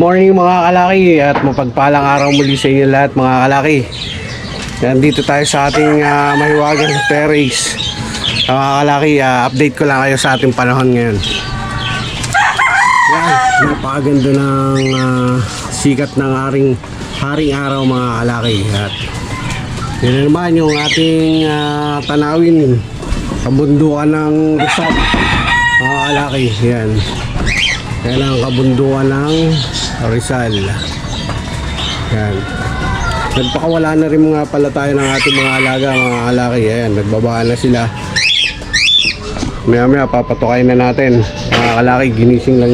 Morning mga kalaki at mapagpalang araw muli sa inyo lahat mga kalaki. Nandito tayo sa ating mahiwagang terrace. Mga kalaki, update ko lang kayo sa ating panahon ngayon. Yan, napakaganda ng sikat ng haring araw mga kalaki. At yun na naman yung ating tanawin, kabundukan ng Rizal mga kalaki. Yan, yan ang kabundukan ng Rizal. Yan. Nagpakawala na rin mga pala tayo ng ating mga alaga mga kalaki. Ayan, nagbabaan na sila. Maya maya papatukain na natin mga kalaki. Ginising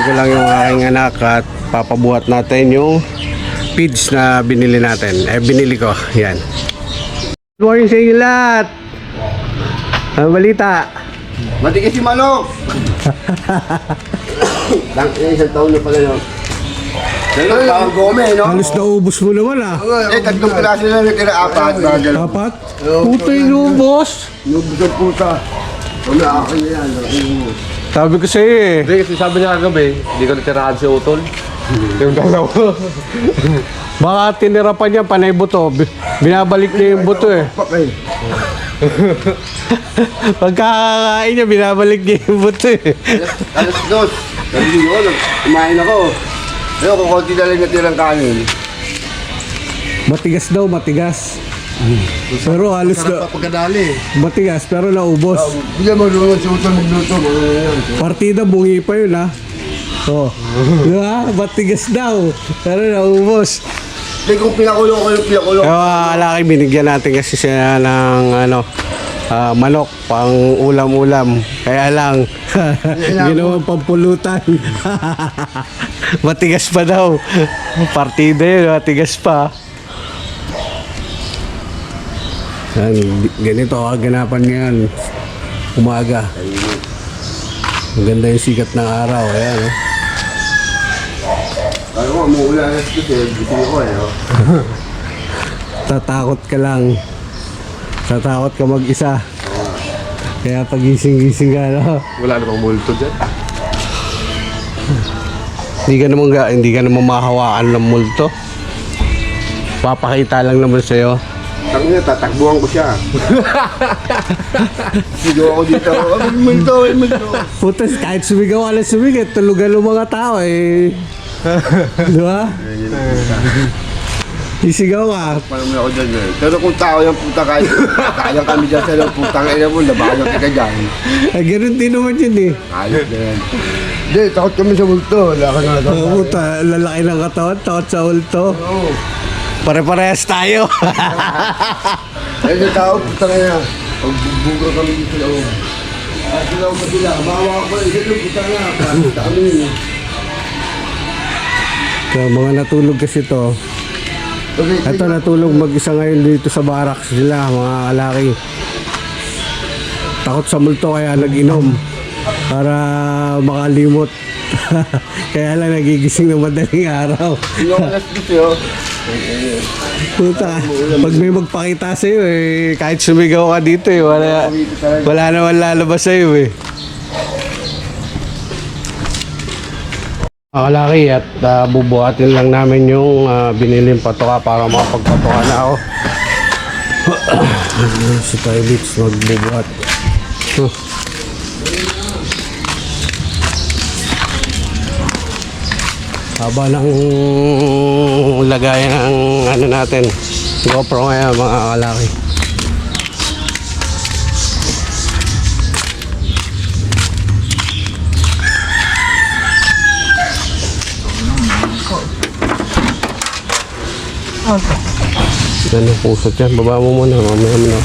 ko lang yung aking anak at papabuhat natin yung feeds na binili natin. Binili ko. Yan. Good morning sa inyo lahat. Ang balita. Matigas si manok! Isang taon na pala yun. Dalawa parang gome, no? Halos naubos mo naman Tatlong piraso na natira, apat. Apat? Puta yung ubos. Nubos ang puta. Akin na yan. Sabi ko sa'yo eh. Hindi, kasi sabi niya kagabi, hindi ko natirahan si Utol. Yung dalawa. Baka tinira pa niya, panay buto. Binabalik niya yung buto eh. Pakay. Pagkakakain niya, binabalik niya yung buto eh. Alas dos. Sabi ko, kumain ako. Pero kung konti na lang natirang kanin. Matigas daw, matigas. Pero halos na, Pagkadali. matigas, pero naubos. Bigyan mo doon si Utol magluto. Partida, bungi pa yun ha. Oh. Diba? Matigas daw. Pero naubos. Hindi kung pinakulo ko yung pinakulo. Kaya alaki, binigyan natin kasi siya ng manok pang ulam-ulam. Kaya lang, ginawang pampulutan. Matigas pa daw. Partida yun, matigas pa. Yan, ganito kaganapan ngayon. Umaga. Maganda yung sikat ng araw. Ayan, oh. Ayaw mo, umuulan na kasi gising ako eh. Tatakot ka lang. Tatakot ka mag-isa. Kaya pagising-gising ka, no? Wala namang multo dyan. Hindi ka naman mahawakan ng multo. Papakita lang naman sa'yo. Tangina, tatakbuhan ko siya. Sigaw ako dito. Multo. Putas, kahit sumigaw ka lang sumigaw, tulugan ng mga tao eh. Di ba? Isigaw ka. Parang ako dyan eh. Pero kung tao yung puta kahit kayang kami dyan sa lang putang ina mo, labakan ka dyan. Ay, ganun din naman yun eh. Ayos na yan. Hindi, takot kami sa multo. Wala ka na lang. Puta, lalaki ng katawan, takot sa ulto. Oo. Pare-parehas tayo. Ayun yung tao, putang ina. Pagbubuga kami dito sa loob. At sila ako sila, mawa ko eh. Ito putang ina. Pagbubuga kami. So, mga natulog kasi to. Ito natulog mag-isa ngayon dito sa barracks sila, mga kalaki. Takot sa multo kaya nag-inom para makalimot. Kaya lang nagigising ng madaling araw. Yung alas dito Puta, pag may magpakita sa'yo eh, kahit sumigaw ka dito eh, wala naman lalabas sa'yo eh. Kalaki at bubuhatin lang namin yung biniling patoka para makapagpatoka na ako. Si Toilets magbubuhat. Haba ng lagayan ng ano natin, GoPro ngayon mga kalaki. Yan ang pusot yan. Baba mo muna. Mamaya mo na.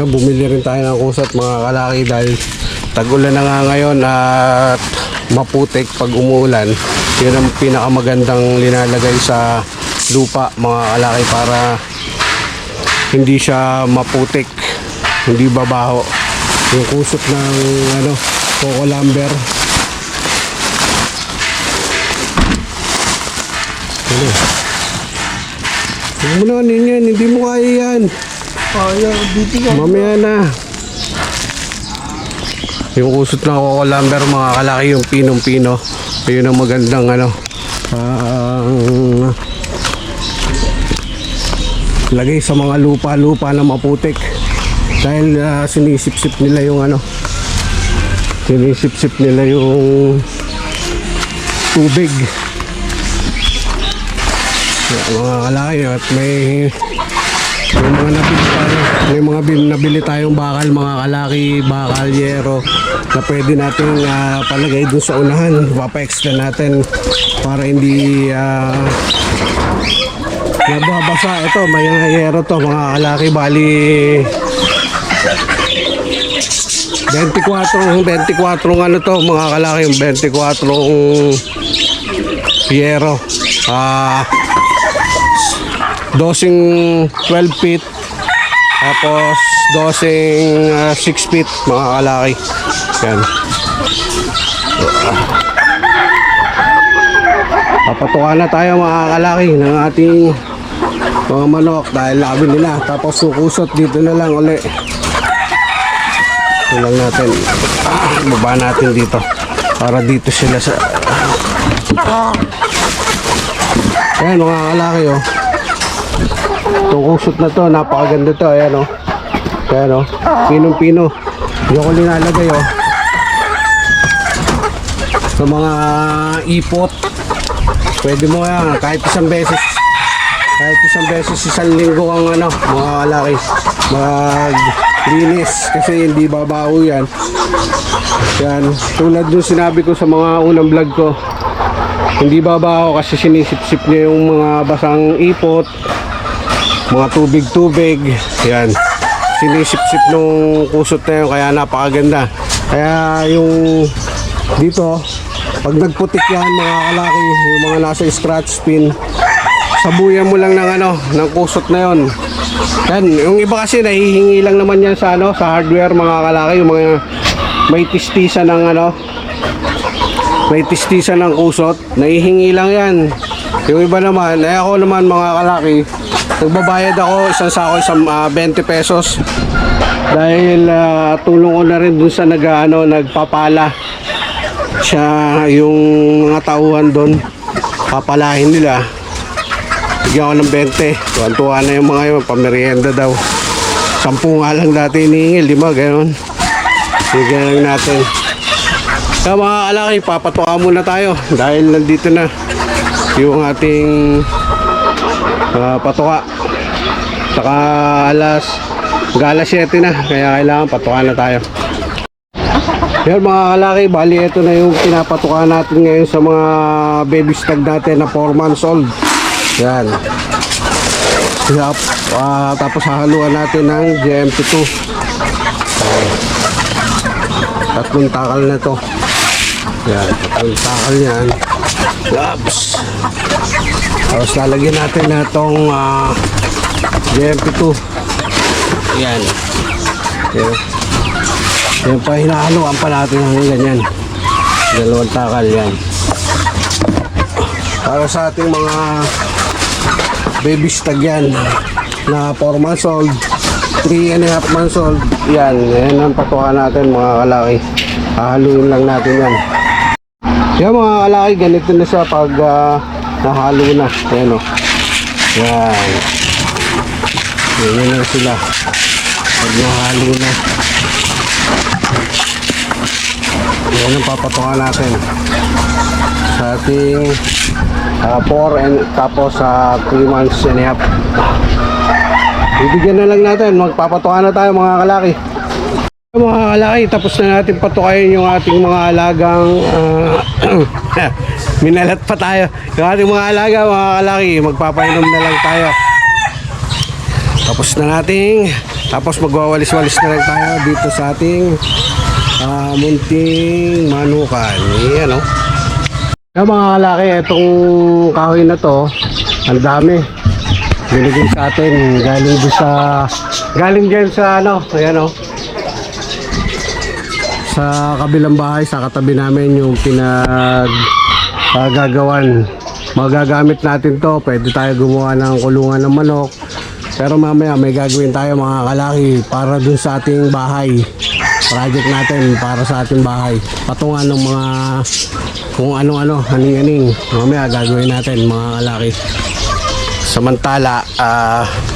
Bumili rin tayo ng kusat mga kalaki dahil tag-ulan na nga ngayon at maputik pag umuulan. Yun ang pinakamagandang linalagay sa lupa mga kalaki para hindi siya maputik, hindi babaho. Yung kusot ng coco lumber. Huwag mo na yan, hindi mo kaya yan. Kaya, dito ka. Mamaya na. Yung kusot na Coco lumber mga kalaki, yung pinong-pino. Ayun ang magandang ano. Lagay sa mga lupa-lupa na maputik. Dahil sinisip-sip nila yung ano. Sinisip-sip nila yung tubig. Mga kalaki at may mga nabili tayo, may mga nabili tayong bakal mga kalaki, bakal, yero na pwede natin palagay dun sa unahan. Papa-extra natin para hindi nababasa. Ito may yero to mga kalaki, bali 24 ano to mga kalaki, 24 yero. Dosing 12 feet tapos dosing 6 feet mga kalaki. Yan. Papatukan na tayo mga kalaki ng ating mga manok dahil labi nila. Tapos sukusot dito na lang uli. Ito lang natin. Baba natin dito para dito sila sa yan mga kalaki oh. Itong kusot na to, napakaganda to. Ayan o. Ayan o. Pinong-pino. Hindi ko linalagay o. Sa mga ipot. Pwede mo yan. Kahit isang beses. Isang linggo ang ano, mga kalaki. Maglinis. Kasi hindi babaho yan. Yan. Tulad dun sinabi ko sa mga unang vlog ko. Hindi babaho kasi sinisip-sip niya yung mga basang ipot. Mga tubig-tubig. Yan. Sinisip-sip nung kusot na yun. Kaya napakaganda. Kaya yung dito, pag nagputik yan mga kalaki, yung mga nasa scratch pin, sabuyan mo lang ng ano, ng kusot na yun. Yan. Yung iba kasi nahihingi lang naman yan sa ano, sa hardware mga kalaki. Yung mga may tistisa ng ano, may tistisa ng kusot. Nahihingi lang yan. Yung iba naman, ako naman mga kalaki, nagbabayad ako isang sako, 20 pesos. Dahil tulong ko na rin dun sa nagpapala. Siya yung mga tauhan doon, papalahin nila. Bigyan ko ng 20. Tuwan-tuwa na yung mga yun, pamerienda daw. 10 nga lang dati hinihingil, 5 gano'n. Bigyan lang natin. Kaya mga kalaki, papatuka muna tayo dahil nandito na yung ating patuka. Saka alas 7 na, kaya kailangan patuka na tayo. Yan mga kalaki, bali ito na yung pinapatuka natin ngayon sa mga baby stag natin na 4 months old. Yan. Tapos hahaluan natin ng GMP2. Tatlong takal na to. Yan, tatlong takal yan. Oops. Tapos lalagyan natin na itong GMP2. Yan. Yan. Yan pa, hinahaluan pa natin ng ganyan. 2 takal yan. Para sa ating mga baby stag yan na 4 months old, 3.5 months old. Yan ang patuka natin mga kalaki. Hahaluin lang natin yan. Yan mga kalaki, ganito na siya pag nahalo na. Yan o. Yan. Yan na sila pag nahalo na. Yan ang papatuka natin sa ating 4 and tapos sa 3 months and a half. Bibigyan na lang natin, magpapatuka na tayo mga kalaki. Mga kalaki, tapos na natin patukayin yung ating mga alagang minalat pa tayo. Yung ating mga alaga mga kalaki, magpapainom na lang tayo. Tapos na natin, tapos magwawalis-walis na lang tayo dito sa ating munting manukan. Yan o. Yung mga kalaki, itong kahoy na to, ang dami. Binigay sa atin, galing dyan sa ano, ayan o. Sa kabilang bahay, sa katabi namin yung gagawan. Magagamit natin to, pwede tayo gumawa ng kulungan ng manok. Pero mamaya may gagawin tayo mga kalaki para dun sa ating bahay. project natin para sa ating bahay. Patungan ng mga kung ano-ano, haning-haning. Mamaya gagawin natin mga kalaki. Samantala,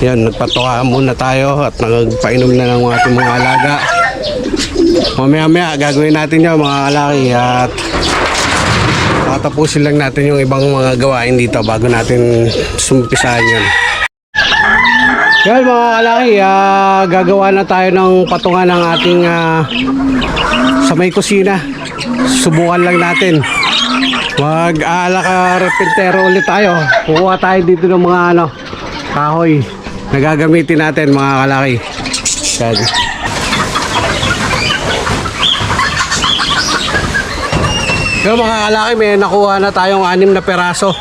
yun, nagpatuka muna tayo at nagpainom na ng ating mga alaga. Mamaya gagawin natin yun mga kalaki at tatapusin lang natin yung ibang mga gawain dito bago natin sumpisahan yun. Yan mga kalaki, gagawa na tayo ng patungan ng ating sa may kusina. Subukan lang natin. Mag-alaka-repentero ulit tayo. Kukuha tayo dito ng mga kahoy na gagamitin natin mga kalaki. Yan. Yung mga kalaki, may nakuha na tayong 6 na peraso.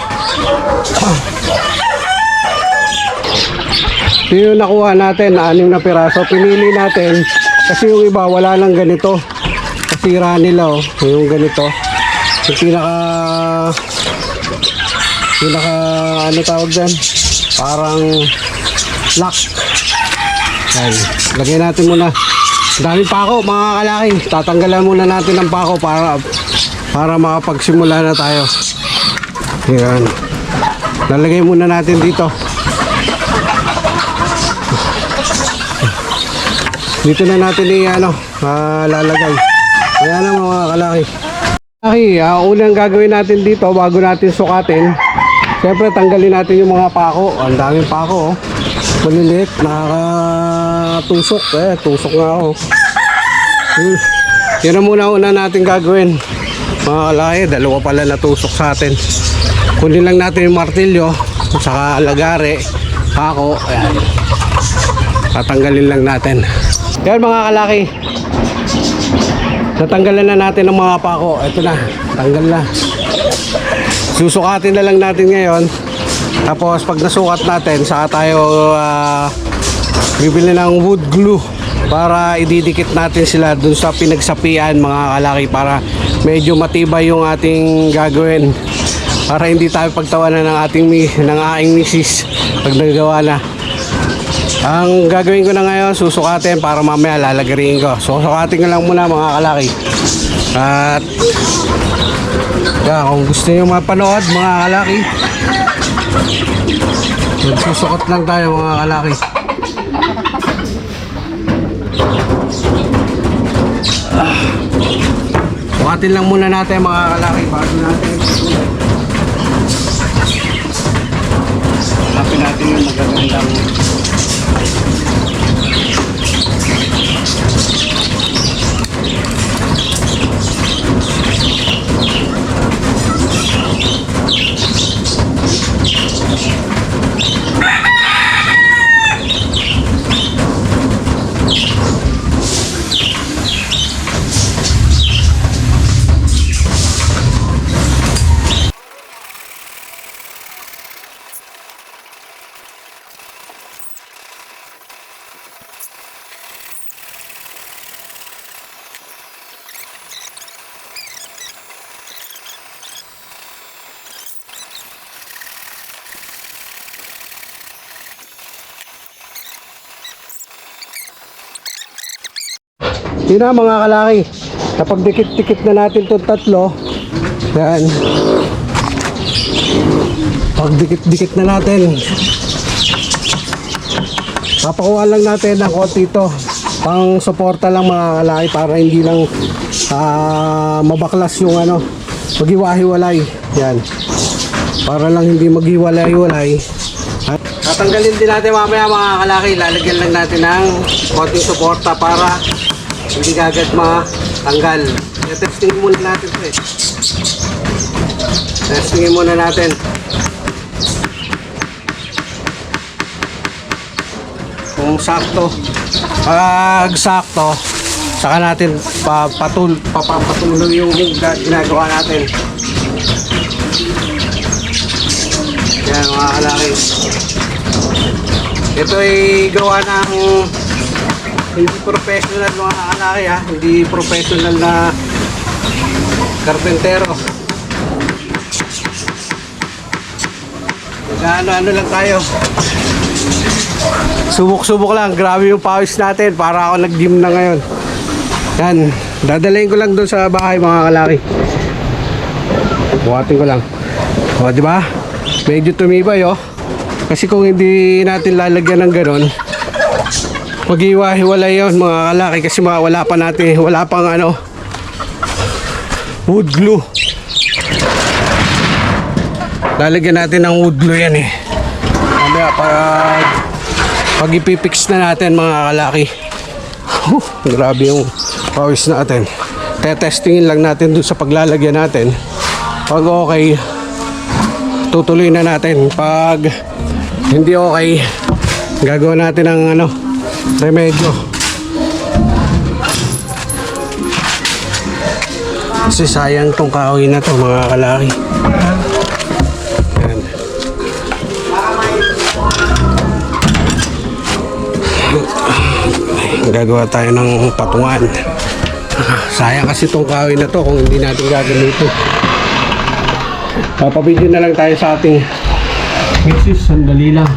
Ito yung nakuha natin, 6 na peraso. Pinili natin kasi yung iba wala nang ganito. Kasira nila yung ganito. Yung pinaka ano tawag dyan? Parang lock. Yan. Lagay natin muna. Daming pako mga kalaki. Tatanggalan muna natin ng pako para makapagsimula na tayo. Yan. Lalagay muna natin dito. Dito na natin lalagay. Ayan na mga kalaki. Unang gagawin natin dito bago natin sukatin. Siyempre tanggalin natin yung mga pako. Ang daming pako. Maliliit. Nakakatusok. Tusok nga ako. Yan na muna una natin gagawin. Mga kalaki, dalawa pala natusok sa atin. Kunin lang natin yung martilyo, saka lagare, pako, ayan. Tatanggalin lang natin. Yan mga kalaki. Natanggalan na natin ang mga pako. Ito na, tanggal na. Susukatin na lang natin ngayon. Tapos pag nasukat natin, saka tayo bibili ng wood glue para ididikit natin sila dun sa pinagsapian mga kalaki para medyo matibay yung ating gagawin para hindi tayo pagtawanan ng aking misis pag nagawa na. Ang gagawin ko na ngayon, susukatin para mamaya lalagariin ko. Susukatin ko lang muna mga kalaki. At kung gusto nyo mapanood mga kalaki, magsusukot lang tayo mga kalaki. Sukatin lang muna natin mga kalaki bago natin hanapin natin yung magagandang yun na mga kalaki. Kapag dikit-dikit na natin itong tatlo, yan, pag dikit-dikit na natin, papakuha lang natin ng konti ito pang suporta lang mga kalaki para hindi lang mabaklas yung maghiwa-hiwalay. Yan, para lang hindi maghiwalay-hiwalay. At tatanggalin din natin mamaya mga kalaki. Lalagyan lang natin ng konting suporta para hindi agad matanggal. Testingin muna natin ito Testingin muna natin. Kung sakto. Pag sakto, saka natin papapatuloy yung ginagawa natin. Yan mga kalaki. Ito ay gawa ng hindi professional mga kalaki hindi professional na karpentero. Ano lang tayo. Subok-subok lang. Grabe yung pawis natin. Para ako nag-gym na ngayon. Yan, dadalhin ko lang doon sa bahay mga kalaki. Buhatin ko lang. O, di ba? Medyo tumibay, oh. Kasi kung hindi natin lalagyan ng ganon, mag-iwa-hiwalay yun mga kalaki kasi wala pa natin, wala pang ano, wood glue. Lalagyan natin ng wood glue yan eh. Mamaya pag ipipix na natin mga kalaki. Grabe yung pawis natin. Tetestingin lang natin dun sa paglalagyan natin. Pag okay, tutuloy na natin. Pag hindi okay, gagawin natin ng ano, remedyo. Kasi sayang tong kahoy na to mga kalaki. Yan. Gagawa tayo ng patungan. Sayang kasi tong kahoy na to kung hindi natin gagamitin. Papabidyo na lang tayo sa ating mixes. Sandali lang.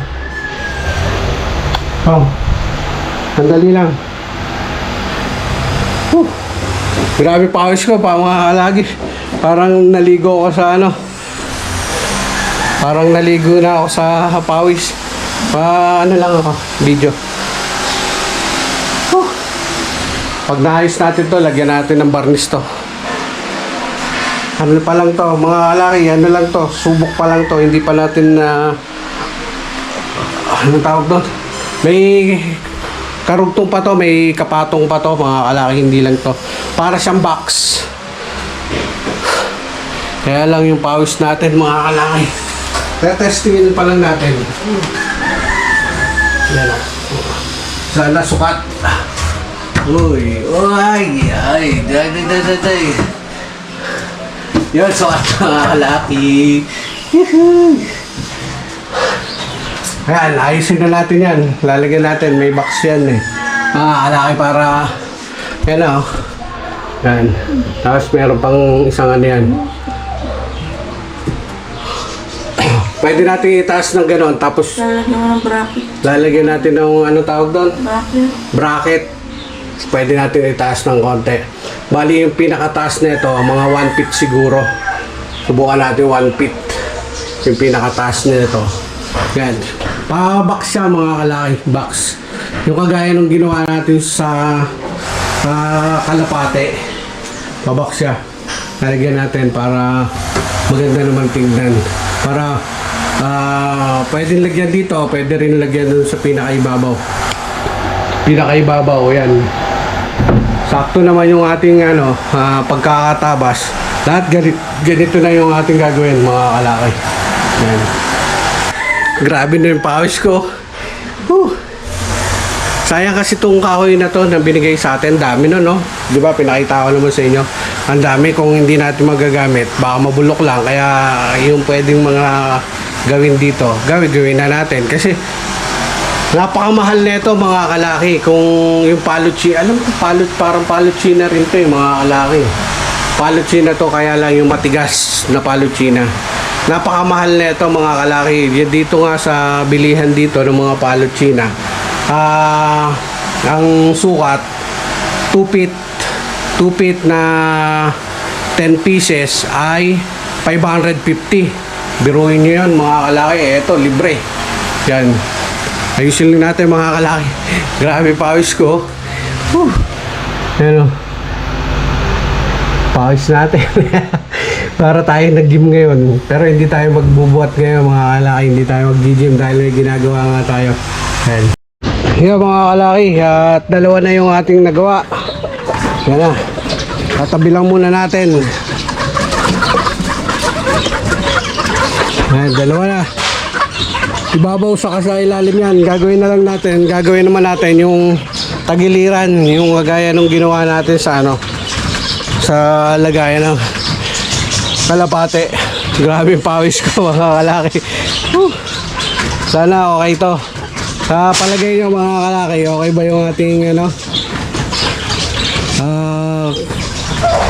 Sandali lang. Grabe pawis ko pa mga kalagi. Parang naligo ako sa ano. Parang naligo na ako sa pawis. Ano lang ako, video. Pag naayos natin to, lagyan natin ng varnish to. Ano pa lang to, mga kalaki, ano lang to, subok pa lang to, hindi pa natin anong tawag doon? May karugtong pa to, may kapatong pa to, mga kalaki, hindi lang to. Para siyang box. Kaya lang yung pawis natin, mga kalaki. Tetestingin pa lang natin. Yan o. Sana sukat. Uy, ay, day. Yun, sukat mga kalaki. Ayan, ayusin na natin yan. Lalagyan natin, may box yan eh. Kalaki para, yan o. Yan. Tapos meron pang isang ano yan. Pwede natin itaas ng ganon, tapos Lalagyan mo ng bracket. lalagyan natin ng ano tawag doon? Bracket. Bracket. Pwede natin itaas ng konti. Bali yung pinakataas na ito, mga 1 feet siguro. Subukan natin 1 feet. Yung pinakataas na ito. Yan. Pa-box siya mga kalaki. Box. Yung kagaya nung ginawa natin sa Kalapate. Pa-box siya. Lalagyan natin para maganda naman tingnan. Para pwede lagyan dito, pwede rin lagyan dun sa pinakaibabaw. Pinakaibabaw, yan. Sakto naman yung ating ano, pagkakatabas. Lahat ganito na yung ating gagawin, mga kalaki. Yan. Grabe na yung pawis ko. Sayang kasi itong kahoy na to na binigay sa atin. Dami no? Di ba? Pinakita ko naman sa inyo. Ang dami kung hindi natin magagamit. Baka mabulok lang. Kaya yung pwedeng mga gawin dito, gawin na natin. Kasi napakamahal nito mga kalaki. Kung yung palutsi, alam ko parang palutsi na rin to mga kalaki. Palutsi na to, kaya lang yung matigas na palutsi na. Napakamahal nito mga kalaki. Dito nga sa bilihan dito ng mga palutsi na. Ang sukat 2 feet na 10 pieces ay 550. Biruin nyo yan mga kalaki. Eto, libre. Yan. Ayusin lang natin mga kalaki. Grabe pawis ko. Ano? Pawis natin. Para tayo nag-gym ngayon. Pero hindi tayo magbubuhat ngayon mga kalaki. Hindi tayo mag-gym dahil may ginagawa nga tayo. Yan. Yan mga kalaki. At dalawa na yung ating nagawa. Yan na. Tatabi lang muna natin. Yan, dalawa na. Ibabaw sa ilalim yan. Gagawin na lang natin. Gagawin naman natin yung tagiliran. Yung kagaya nung ginawa natin sa ano. Sa lagayan ng Kalapate. Grabe yung pawis ko mga kalaki. Sana okay to. Sa palagay nyo mga kalaki, okay ba yung ating ano?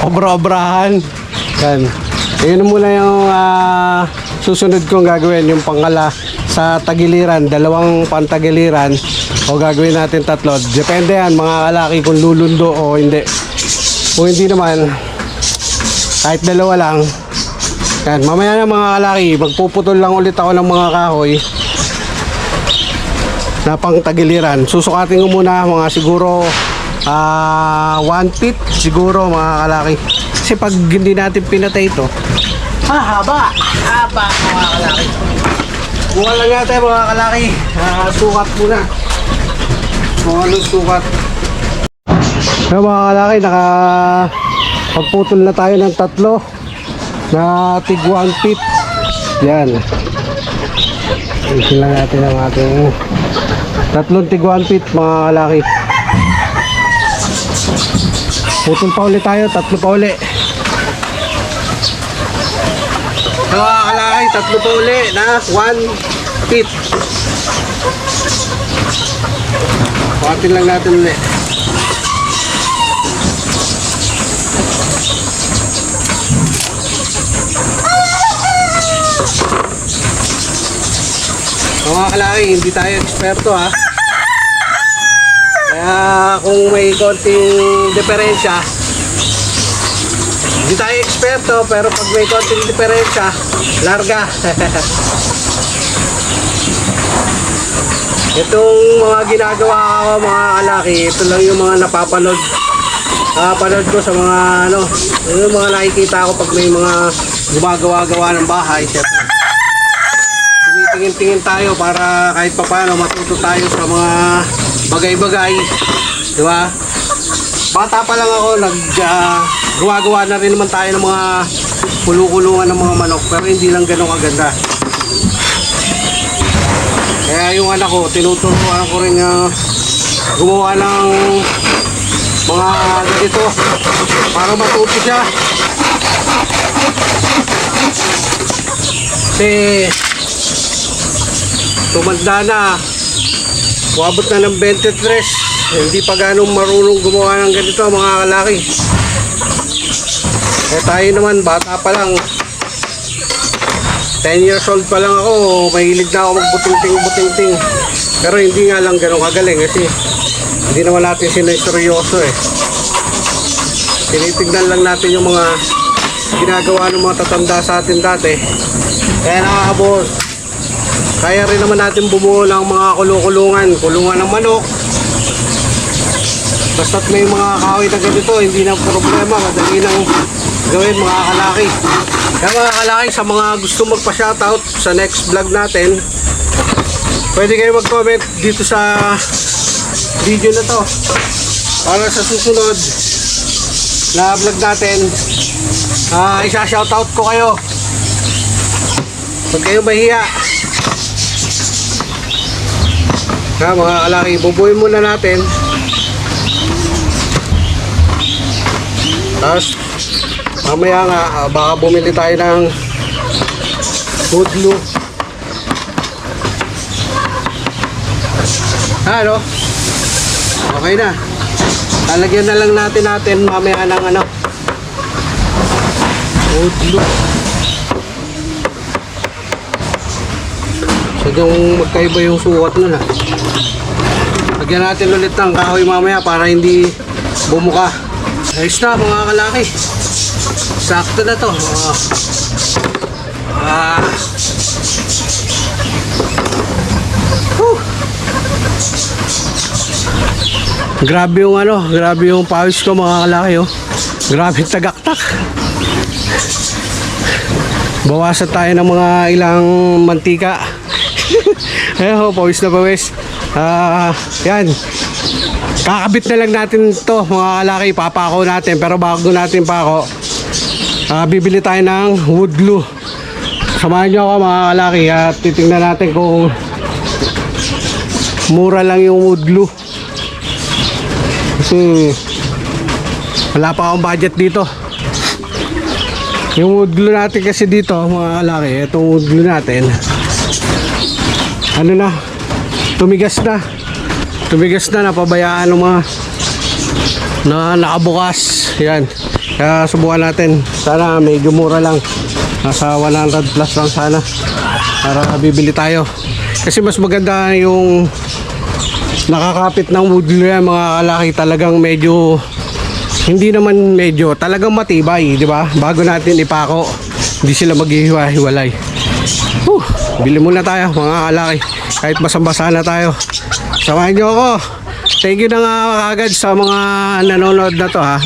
Obra-obrahan. Yan. Yun muna yung susunod kong gagawin. Yung pangala sa tagiliran, dalawang pantagiliran o gagawin natin tatlo. Depende yan mga kalaki kung lulundo o hindi. Kung hindi naman, kahit dalawa lang. Yan, mamaya na mga kalaki, magpuputol lang ulit ako ng mga kahoy na pang tagiliran. Susukatin ko muna mga siguro 1 feet siguro mga kalaki. Kasi pag hindi natin pinatay ito, haba mga kalaki. Buka lang natin mga kalaki. Sukat muna. Kung anong sukat. So, mga kalaki, pagputol na tayo ng 3 na tig 1 feet. Yan. Isin lang natin ang ating 3 tig 1 feet mga kalaki. Putol pa ulit tayo, 3 pa ulit. So, mga kalaki, 3 pa ulit na 1 feet. Patin lang natin ulit. Mga kalaki, hindi tayo eksperto ha. Kaya kung may konting diferensya, hindi tayo eksperto, pero pag may konting diferensya, larga. Itong mga ginagawa ko mga kalaki, ito lang yung mga napapanood. Napapanood ko sa mga yung mga nakikita ko pag may mga gumagawa-gawa ng bahay. Siyempre, tingin-tingin tayo para kahit papaano matuto tayo sa mga bagay-bagay, di ba? Bata pa lang ako, gawa-gawa na rin naman tayo ng mga kulungan ng mga manok, pero hindi lang ganun kaganda. Kaya yung anak ko, tinuturuan ko rin gumawa ng mga ganito para matuto siya. Kasi tumanda na, umabot na ng 23, hindi pa ganong marunong gumawa ng ganito mga kalaki. Eh tayo naman, bata pa lang, 10 years old pa lang ako, mahilig na ako magbuting-ting. Pero hindi nga lang ganun kagaling kasi hindi naman natin sineseryoso eh. Tinitignan lang natin yung mga ginagawa ng mga tatanda sa atin dati. Kaya nakakabos. Kaya rin naman natin bumuo ng mga kulungan ng manok. Basta't may mga kahoy na ganito, hindi na problema, madali lang gawin mga kalaki. Kaya mga kalaki, sa mga gusto magpa-shoutout sa next vlog natin, pwede kayo mag-comment dito sa video na to para sa susunod na vlog natin, isa-shoutout ko kayo. Huwag kayo mahiya. Kaya mga kalaki, bubuin muna natin. Tapos mamaya nga, baka bumili tayo ng wood glue. Ano? Okay na. Lalagyan na lang natin mamaya ng wood glue. Sadyang magkaiba yung sukat nun ha. Lagyan natin ulit ng kahoy mamaya para hindi bumuka. Ayos na mga kalaki. Sakto na to. Grabe yung grabe yung pawis ko mga kalaki oh. Grabe tagaktak. Bawasan tayo ng mga ilang mantika. Ayun, pawis na pawis. Yan. Kakabit na lang natin to mga kalaki, papako natin. Pero bago natin pako, bibili tayo ng wood glue. Samahan nyo ako mga kalaki at titingnan natin kung mura lang yung wood glue. Kasi wala pa akong budget dito. Yung wood glue natin kasi dito mga kalaki, itong wood glue natin, tumigas na, napabayaan ng mga na nakabukas. Yan, kaya subukan natin, sana medyo mura lang, nasa 100 plus lang sana para bibili tayo. Kasi mas maganda yung nakakapit ng wood glue yan mga kalaki, talagang medyo hindi naman medyo talagang matibay, di ba? Bago natin ipako, hindi sila maghihiwa-hiwalay. Bili muna tayo mga kalaki. Kahit basang-basa na tayo. Samahan nyo ako. Thank you na nga kagad sa mga nanonood na to ha.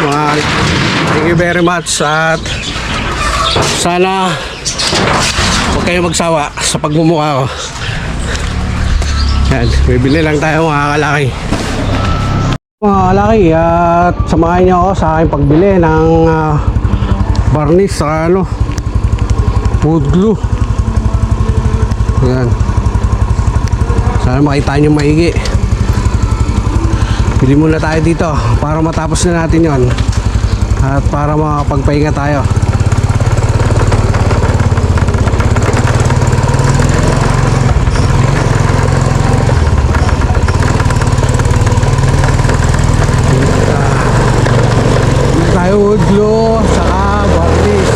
Thank you very much at sana huwag kayo magsawa sa pagmumukha ko. Yan, bibili lang tayo mga kalaki. Mga kalaki, at samahan niyo ako sa aking pagbili ng varnish sa wood glue. Yan. Sana makita niyo maigi. Bili muna tayo dito para matapos na natin yon at para makapagpahinga tayo. Wood glue saka varnish.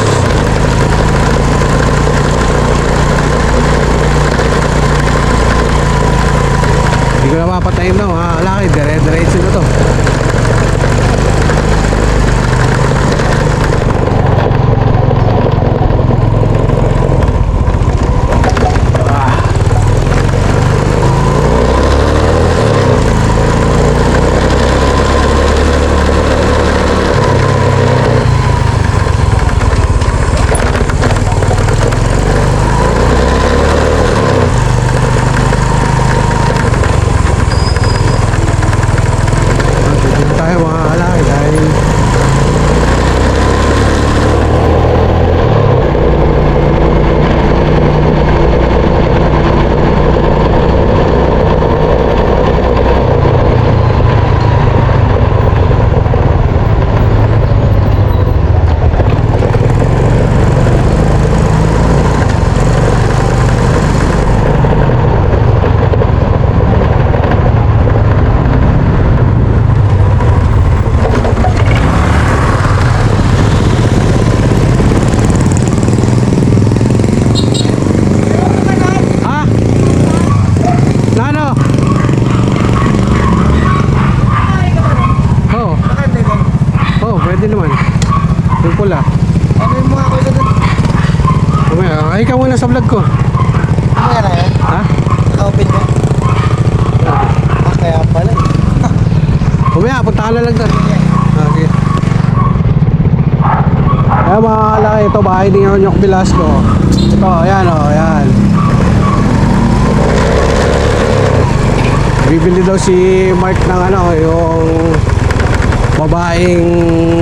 Hindi ko na mapatayin na mga kalaki, dire-diretso na to. Pwede naman. Yung pula. Ano yung mga kuya doon? Mamaya, ay ka muna sa vlog ko. Ano yan yan? Ha? Open mo? Kaya pala eh. Mamaya, punta ka na lang doon. Okay. Kaya mga kalaki, ito bahay ni Onyok Velasco. Ito, ayan o, ayan. Bibili daw si Mark ng yung babaeng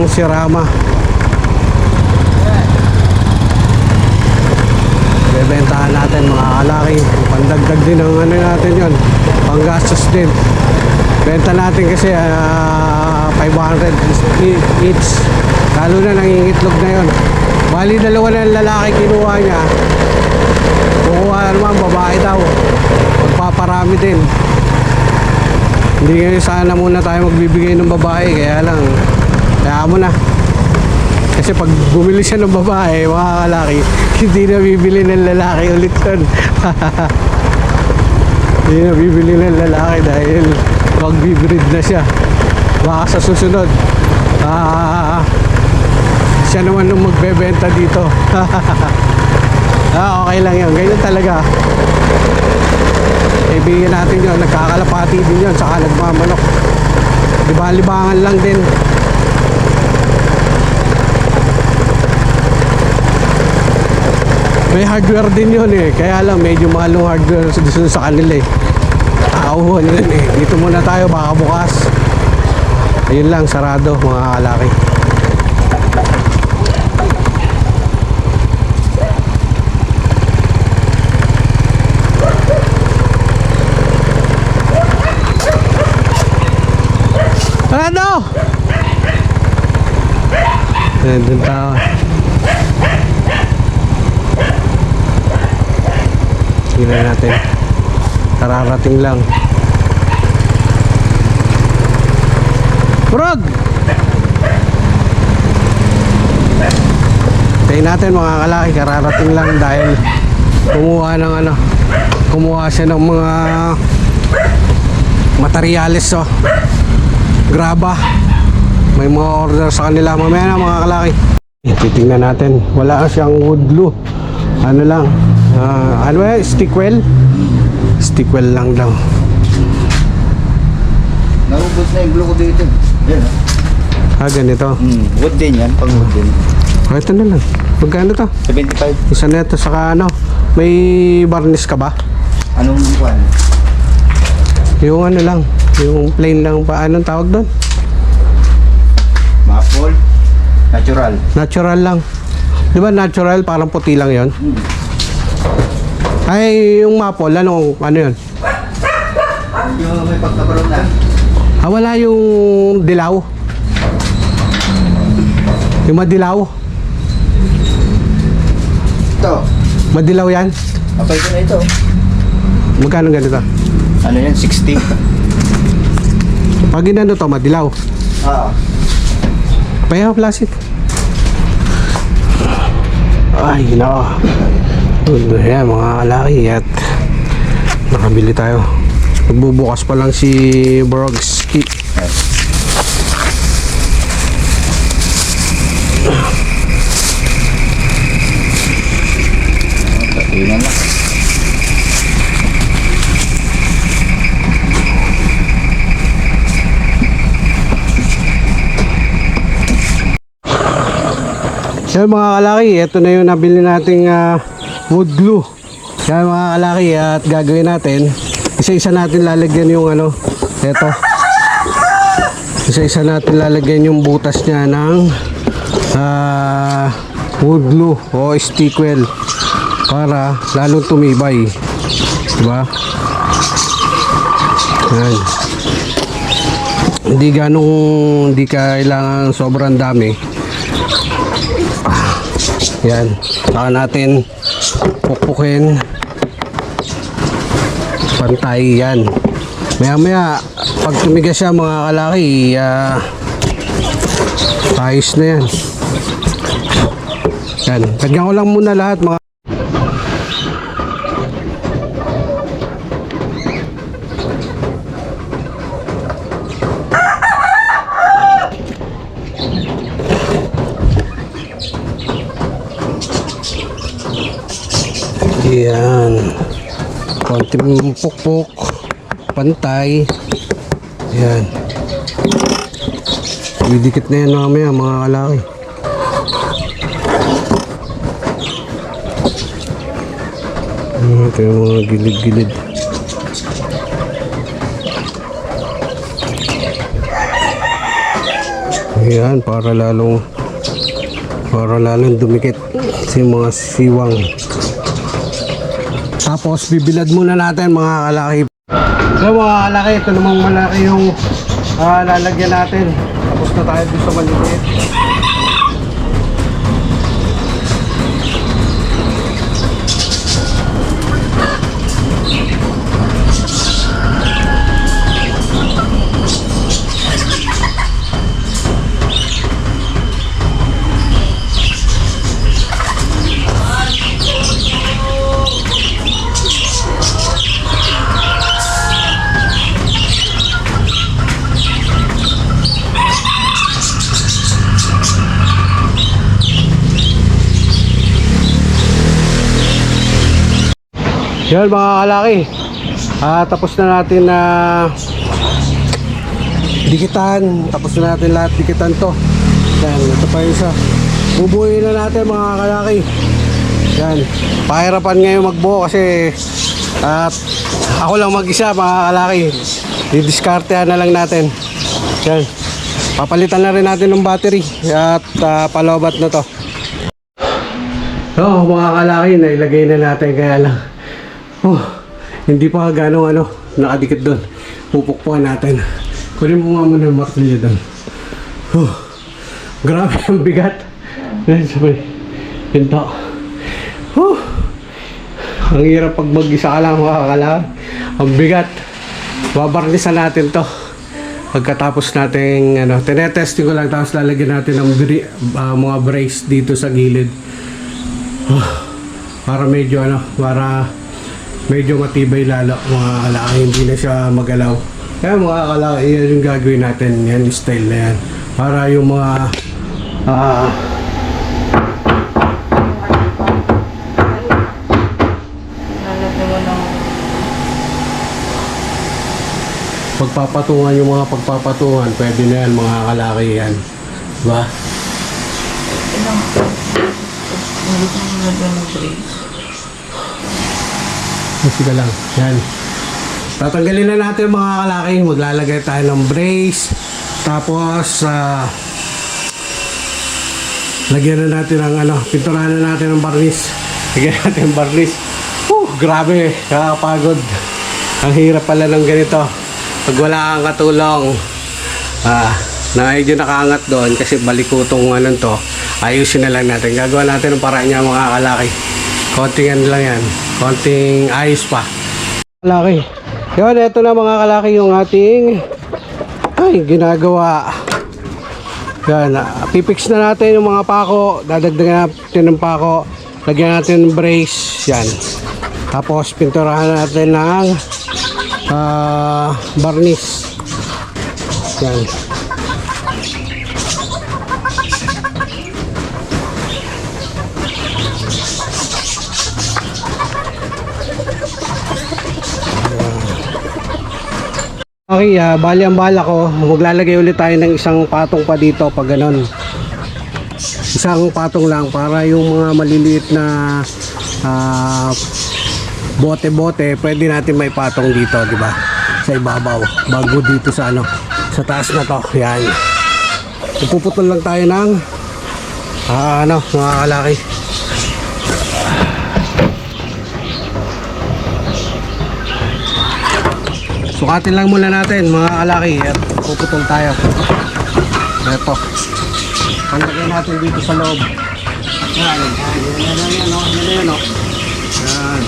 si Rama. Bebentahan natin mga kalaki. Pandagdag din ng natin yon, panggastos din. Benta natin kasi 500 each. Lalo na nangingitlog na yon. Bali dalawa na lalaki kinuha niya. Kukuha naman babae daw. Magpaparami din. Hindi ngayon sana muna tayo magbibigay ng babae, kaya lang kaya mo na. Kasi pag bumili siya ng babae, mga kalaki, hindi na bibili ng lalaki ulit yun. Hindi na bibili ng lalaki dahil magbibreed na siya. Baka sa susunod siya naman nung magbebenta dito. Okay lang yun, ganyan talaga. Kaibigan natin yun, nagkakalapati din yun, saka nagmamanok. Libangan lang din. May hardware din yun eh, kaya lang medyo mahal yung hardware sa kanila eh. Auhon yun eh. Dito muna tayo, baka bukas. Ayun lang, sarado mga kalaki. Ano? Nandun tao. Tingnan natin. Kararating lang. Prog! Tingnan natin mga kalaki. Kararating lang dahil kumuha siya ng mga materyales graba. May mga order sa kanila mamaya na mga kalaki. Titingnan natin. Wala na siyang wood glue. Ano lang. Ano ba? Stickwell? Stickwell lang daw. Naubos na yung glue ko dito. Yan. Ganito. Wood din yan, pang wood din. Ito na lang. Magkano to? 75. Isa na ito. Saka ano, may varnish ka ba? Anong buwan? Yung ano lang. Yung plain lang pa. Anong tawag doon? Maple. Natural. Natural lang. Di ba natural? Parang puti lang yon. Ay, yung maple. Ano yun? Yung may pagkakaroon na. Wala yung dilaw. Yung madilaw. Ito. Madilaw yan. Kapal ko na ito. Magkano ganito? Ano yan? 60. Pag inano to, madilaw. Payaw, plastic. Ay, nako. Ayan, mga kalaki. At nakabili tayo. Nagbubukas pa lang si Borowski. Yun lang. Yan mga kalaki, ito na yung nabili nating wood glue. Yan mga kalaki, at gagawin natin, isa-isa natin lalagyan yung ano, ito. Isa-isa natin lalagyan yung butas niya ng wood glue o stickwell para lalong tumibay. Diba? Yan. Hindi kailangan sobrang dami. Yan, saka natin pukpukin pantay yan. Maya pag tumigas siya mga kalaki, ayos na yan. Yan, lagyan ko lang muna lahat mga. Yan. Konting pukpok. Pantay. Yan. Didikit na yan mamaya mga kalaki. Ito yung mga gilid-gilid. Yan. Para lalong dumikit si mga siwang. Tapos bibilad muna natin mga kalaki. So mga kalaki, ito namang malaki yung lalagyan natin. Tapos na tayo dito sa maliit. Yan mga kalaki, tapos na natin na dikitan. Tapos na natin lahat dikitan to. Yan, ito pa yung isa. Bubuhin na natin mga kalaki. Yan, pahirapan ngayon magbuo kasi ako lang mag-isa mga kalaki. Didiskartehan na lang natin. Yan, papalitan na rin natin ng battery at palobat na to. So mga kalaki, nailagay na natin kaya lang hindi pa gano'ng nakadikit doon. Pupukpuan natin. Kunin mo nga muna yung martilyo doon. Grabe ang bigat. Yan sabay. Pinto. Ang hirap pag mag-isa ka lang makakalakad. Ang bigat. Babarnisan natin to. Pagkatapos natin tinetesting ko lang, tapos lalagyan natin ng mga brace dito sa gilid. Para medyo medyo matibay lalo mga kalaki, hindi na siya magalaw. Kaya mga kalaki, yan yung gagawin natin, yan yung style na yan, para yung mga Lalagyan mo ng pagpapatungan, yung mga pagpapatungan, pwede na yan mga kalaki yan. Diba? ilang hindi ko nalagyan ng brace. Sige lang. Yan. Tatanggalin na natin mga kalaki. Maglalagay tayo ng brace. Tapos, lagyan na natin ng pinturahan na natin ng barnis. Lagyan natin ng barnis. Grabe. Nakakapagod. Ang hirap pala ng ganito. Pag wala kang katulong. Na medyo nakaangat doon kasi balikutong to. Ayusin na lang natin. Gagawa natin ng paraan niya mga kalaki. Konting lang yan. Konting ayos pa. Kalaki. Yun, ito na mga kalaki yung ating ginagawa. Yan, pipix na natin yung mga pako. Dadagdagan natin ng pako. Lagyan natin ng brace. Yan. Tapos pinturahan natin ng barnis. Yan. Okay, bali ang bala ko, maglalagay ulit tayo ng isang patong pa dito pag ganon. Isang patong lang para yung mga maliliit na bote-bote, pwede natin may patong dito, di ba? Sa ibabaw, bago dito sa sa taas na to. Yan. Puputol lang tayo ng mga kalaki. Sukatin lang muna natin mga kalaki at puputol tayo. Ito. Palagay natin dito sa loob. Yan. Yan.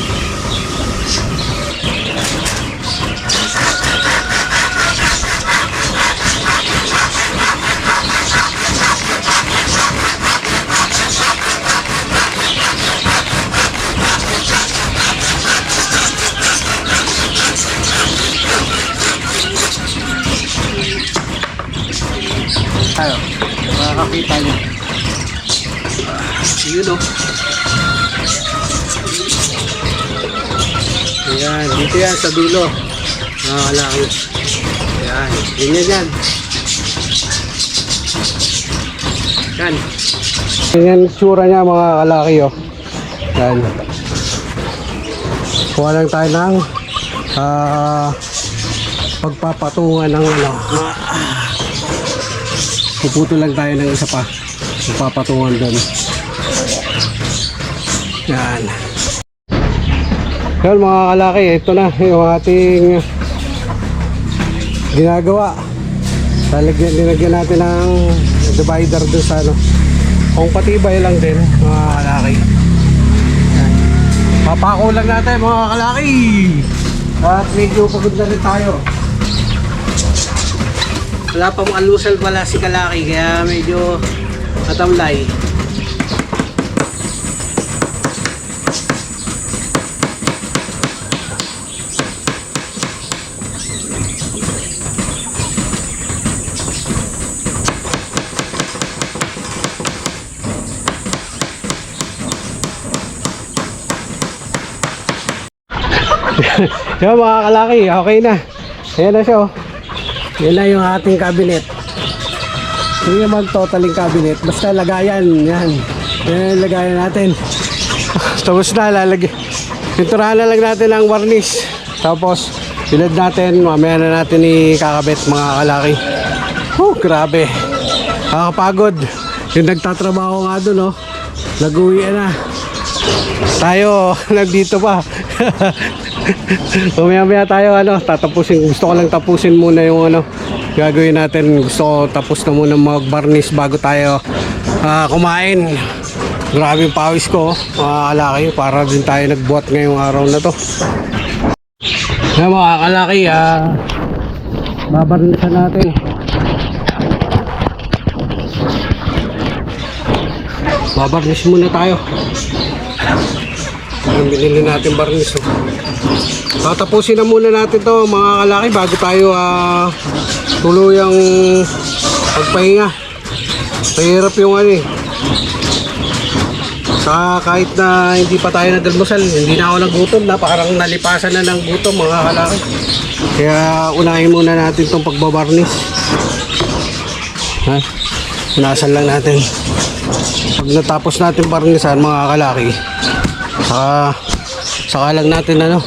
Tayo, makakakita nyo. Yun o. Ayan, dito yan sa dulo. Kalaki. Ayan, ganyan yan. Yan. Ganyan tsura niya mga kalaki o. Yan. Kuha lang tayo ng pagpapatungan ng puputo lang tayo ng isa pa. Papatungan doon. Yan. Yan mga kalaki, ito na yung ating ginagawa. Dinagyan natin ng divider doon sa kung patibay lang din mga kalaki. Yan. Papako lang natin mga kalaki. At medyo pagod na rin tayo. Wala pang alusal pala si kalaki kaya medyo matamlay. Yan mga kalaki, okay na. Ayan na siya oh. Yan na yung ating cabinet. Hindi naman totaling cabinet. Basta lagayan. Yan. Yan yung lagayan natin. Tapos na lalagyan. Pinturahan na lang natin ang varnish. Tapos bilad natin. Mamaya na natin ikakabit mga kalaki. Grabe. Nakakapagod. Yung nagtatrabaho nga dun oh. Nag-uwi na. Tayo nagdito pa. Mamaya tayo tatapusin. Gusto ko lang tapusin muna yung gagawin natin. Gusto ko tapos na muna mag-varnish bago tayo kumain. Grabe yung pawis ko mga kalaki. Para din tayo nagbuhat ngayong araw na to. Mga kalaki, babarnishan natin. Babarnish muna tayo. Ang binili natin barnis. Tatapusin na muna natin to mga kalaki bago tayo tuluyang pagpahinga. Mahirap yung ano eh. Saka kahit na hindi pa tayo nag-almusal, hindi na ako nagutom na. Parang nalipasan na ng gutom mga kalaki. Kaya unahin muna natin itong pagbabarnis. Ha? Unasan lang natin. Pag natapos natin barnisan mga kalaki, saka lang natin ano,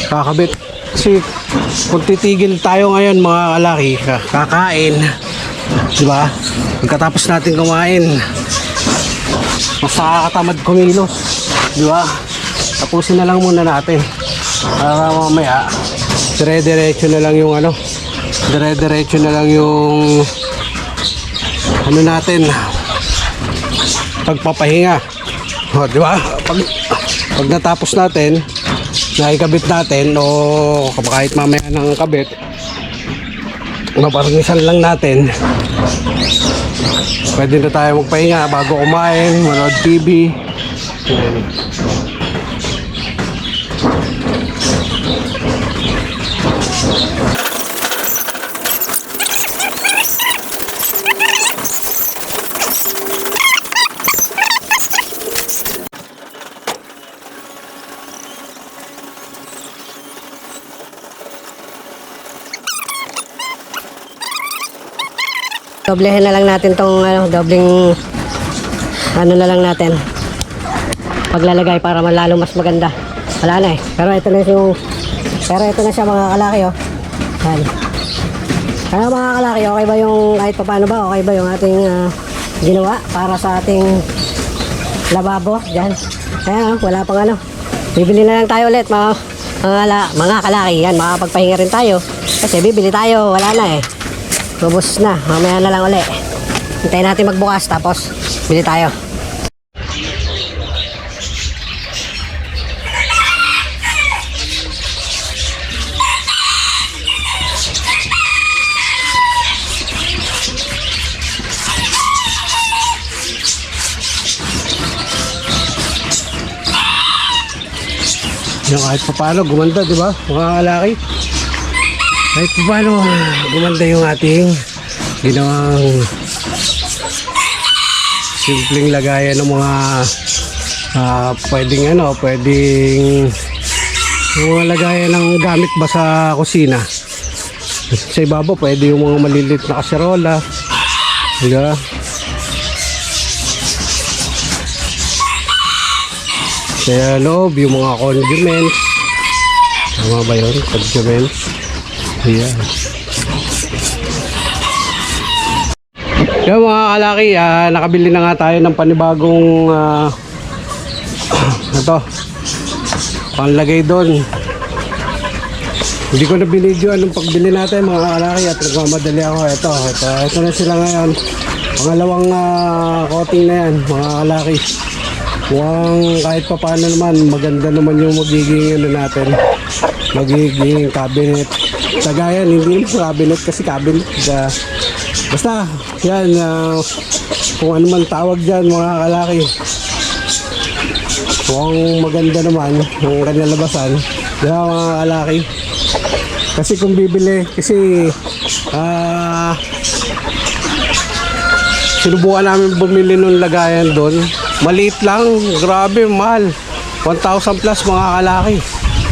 kakabit. Kasi kung titigil tayo ngayon mga kalaki, kakain, di ba? Pagkatapos natin kumain, mas nakakatamad kumilos, di ba? Tapusin na lang muna natin para mamaya dire-diretso na lang yung ano, dire-diretso na lang yung ano natin, pagpapahinga. O, di ba? Pag natapos natin, naikabit natin o kahit mamaya ng kabit, maparnisan lang natin, pwede na tayo magpahinga bago kumain, manood TV. Doblehin na lang natin tong ano, dobleng ano na lang natin paglalagay para malalo mas maganda. Wala na eh. Pero ito na siya mga kalaki oh. Yan. Kaya mga kalaki, okay ba yung kahit pa paano ba? Okay ba yung ating ginawa para sa ating lababo dyan? Kaya wala pang ano. Bibili na lang tayo ulit mga kalaki. Yan, makapagpahinga rin tayo. Kasi bibili tayo, wala na eh. Ubus na, mamaya na lang uli. Hintayin natin magbukas tapos bili tayo. Yung kahit pa paano gumanda, di ba? Mga kalaki. Kahit pa paano gumanda yung ating ginawang simpleng lagayan ng mga pwedeng yung mga lagayan ng gamit ba sa kusina. Sa ibabaw pwede yung mga maliliit na kaserola, diba? Sa loob yung mga condiments, tama ba yun? Condiments. Ayan. Yung mga kalaki, nakabili na nga tayo ng panibagong ito, panlagay doon. Hindi ko na binidyo anong pagbili natin mga kalaki at nagmamadali ako. Ito na sila ngayon. Pangalawang coating na yan mga kalaki. Mukhang kahit pa paano naman maganda naman yung magiging ano natin, magiging cabinet. Tagayan, hindi yung cabinet kasi cabinet. Basta, yan, kung ano man tawag dyan mga kalaki. Mukhang maganda naman yung kanyang labasan. Diba mga kalaki? Kasi kung bibili, kasi sinubukan namin bumili nung lagayan doon. Maliit lang, grabe, mahal. 1,000 plus mga kalaki.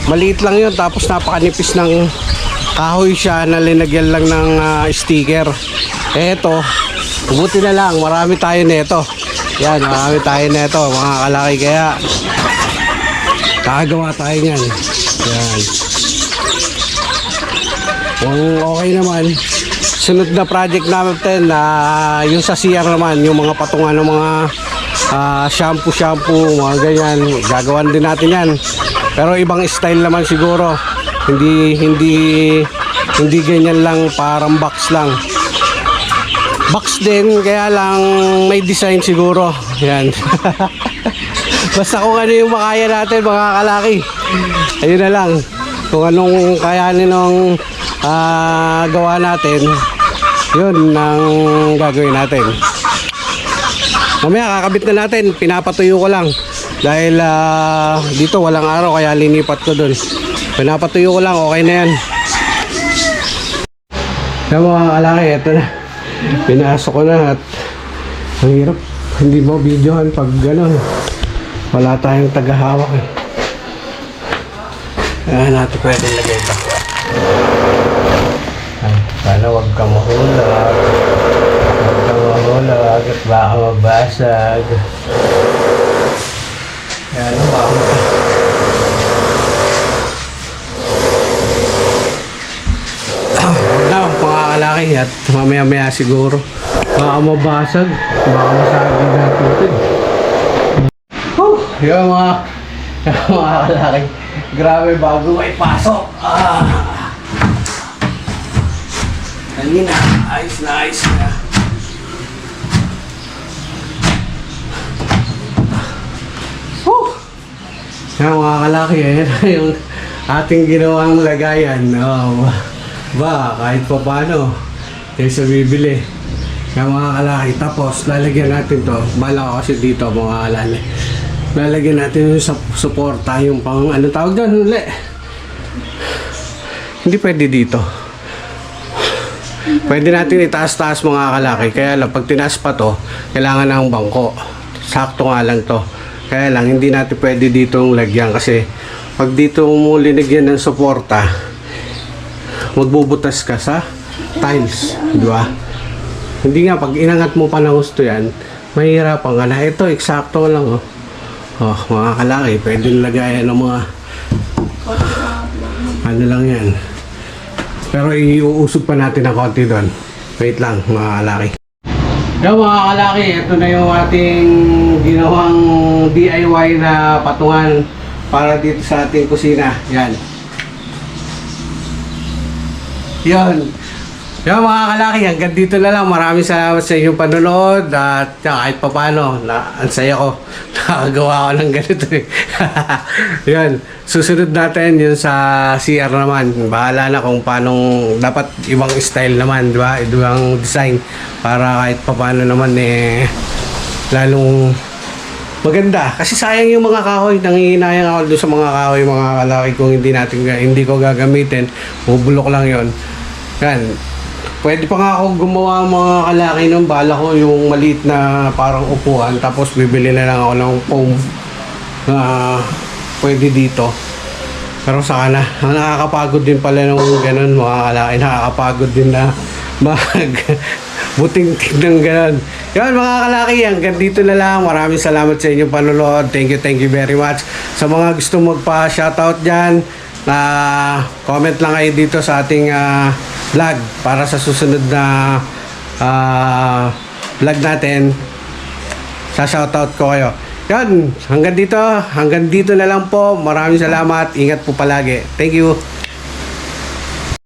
Maliit lang yun, tapos napakanipis ng kahoy siya na linagyan lang ng sticker. Eto, buti na lang, marami tayo neto. Yan, marami tayo neto mga kalaki, kaya kagawa tayo niyan. Yan. Kung okay naman, sunod na project natin na yung sa CR naman, yung mga patungan ng mga shampoo, mga ganyan, gagawan din natin yan. Pero ibang style naman siguro. Hindi ganyan lang, parang box lang. Box din, kaya lang may design siguro. Yan. Basta kung ano yung makaya natin mga kalaki. Ayun na lang. Kung anong kayanin ng gawa natin, yun ang gagawin natin. Mamaya kakabit na natin, pinapatuyo ko lang dahil dito walang araw kaya linipat ko dun. Pinapatuyo ko lang, okay na yan. Kaya mga kalaki, ito na. Pinasok ko na at ang hirap. Hindi mo videohan pag gano'n. Wala tayong tagahawak eh. Ayan natin pwede lagay ito. Ay, sana huwag kang mahulag. Huwag kang mahulag at baka mabasag. Ayan, baka huwag na, mga kalaki at mamaya-maya siguro. Baka mabasag. Baka masagi natin ito. Yung mga kalaki. Grabe bago may pasok. Kanina, ayos na ayos na. Yung mga kalaki, ayan yung ating ginawang lagayan. Kahit pa paano, kaysa bibili. Yung mga kalaki, tapos lalagyan natin to. Bala ko kasi dito mga kalaki. Lalagyan natin yung suporta, yung pang ano tawag doon, uli. Hindi pwede dito. Pwede natin itaas-taas mga kalaki. Kaya lang, pag tinaas pa to, kailangan ng bangko. Sakto nga lang to. Kaya lang, hindi natin pwede ditong lagyan. Kasi, pag dito mo linagyan ng suporta, magbubutas ka sa tiles. Di ba? Hindi nga, pag inangat mo pa ng gusto yan, mahirapan ka na. Ito, eksakto lang, oh. Mga kalaki, pwede lagayan ng mga ano lang yan. Pero iuusog pa natin ng konti doon. Wait lang, mga kalaki. Yo mga kalaki, ito na yung ating ginawang DIY na patungan para dito sa ating kusina. Yan. Yan. Yo mga kalaki, hanggang dito na lang. Maraming salamat sa inyong panonood at kahit papano, ang saya ko. Nakagawa ko ng ganito eh. Yan. Susunod natin yun sa CR naman. Bahala na kung paano dapat ibang style naman, di ba? Ibang design para kahit papano naman eh lalong maganda. Kasi sayang yung mga kahoy. Nangihinayang ako doon sa mga kahoy, mga kalaki kung hindi ko gagamitin. Bubulok lang yon. Yan. Pwede pa nga ako gumawa ng mga kalaki ng bala ko yung maliit na parang upuan tapos bibili na lang ako ng foam na pwede dito. Pero sana, nakakapagod din pala nung ganun mga kalaki. Nakakapagod din na buting ng ganun. Yan mga kalaki, hanggang dito na lang. Maraming salamat sa inyong panonood. Thank you very much. Sa mga gusto magpa-shoutout dyan, comment lang kayo dito sa ating vlog para sa susunod na vlog natin. Sa shoutout ko kayo. Yan, hanggang dito na lang po. Maraming salamat. Ingat po palagi. Thank you.